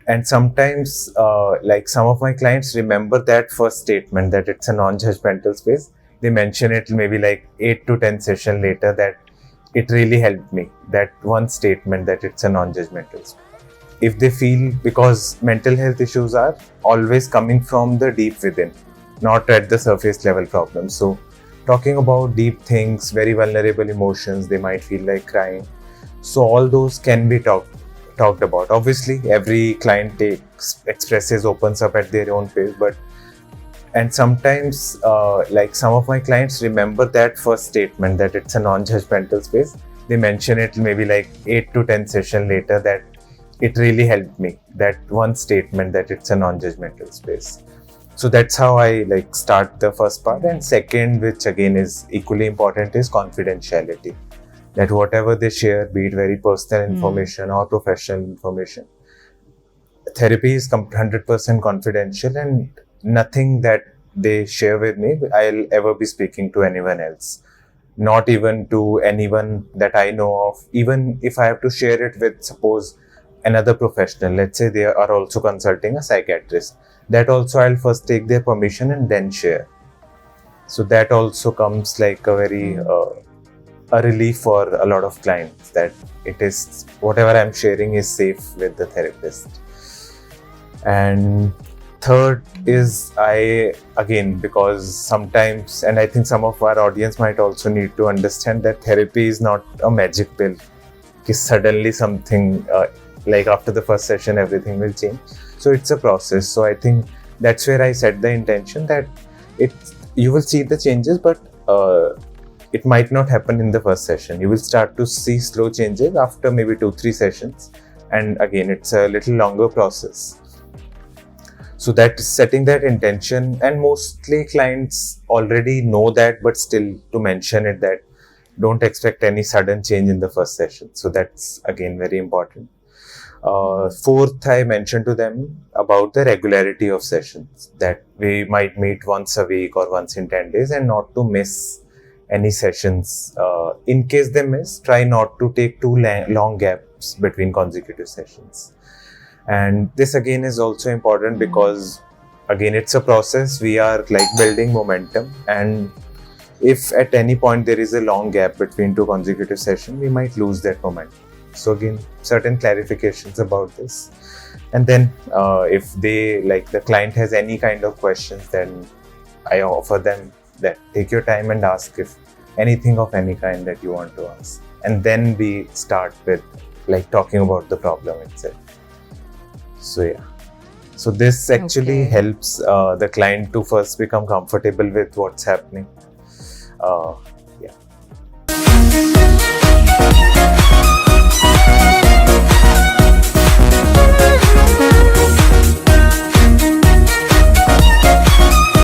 And sometimes like some of my clients remember that first statement that it's a non-judgmental space. They mention it maybe like 8 to 10 session later that it really helped me, that one statement that it's a non-judgmental space. If they feel, because mental health issues are always coming from the deep within, not at the surface level problems. So talking about deep things, very vulnerable emotions, they might feel like crying. So all those can be talked about. Obviously, every client expresses, opens up at their own pace, but and sometimes like some of my clients remember that first statement that it's a non-judgmental space. They mention it maybe like 8 to 10 session later that it really helped me, that one statement that it's a non-judgmental space. So that's how I like start the first part. And second, which again is equally important, is confidentiality. That whatever they share, be it very personal information or professional information, therapy is 100% confidential, and nothing that they share with me I'll ever be speaking to anyone else, not even to anyone that I know of. Even if I have to share it with, suppose, another professional, let's say they are also consulting a psychiatrist, that also I'll first take their permission and then share. So that also comes like a very a relief for a lot of clients, that it is whatever I'm sharing is safe with the therapist. And third is, I again, because sometimes, and I think some of our audience might also need to understand that therapy is not a magic pill. Suddenly something like after the first session everything will change. So it's a process. So I think that's where I set the intention that you will see the changes, but it might not happen in the first session. You will start to see slow changes after maybe 2-3 sessions, and again it's a little longer process. So that setting that intention, and mostly clients already know that, but still to mention it, that don't expect any sudden change in the first session. So that's again very important. Fourth, I mentioned to them about the regularity of sessions, that we might meet once a week or once in 10 days, and not to miss any sessions. In case they miss, try not to take too long gaps between consecutive sessions. And this again is also important because again it's a process. We are like building momentum, and if at any point there is a long gap between 2 consecutive sessions, we might lose that momentum. So again, certain clarifications about this. And then if they, like the client has any kind of questions, then I offer them that take your time and ask if anything of any kind that you want to ask. And then we start with like talking about the problem itself. So yeah. So this actually helps the client to first become comfortable with what's happening.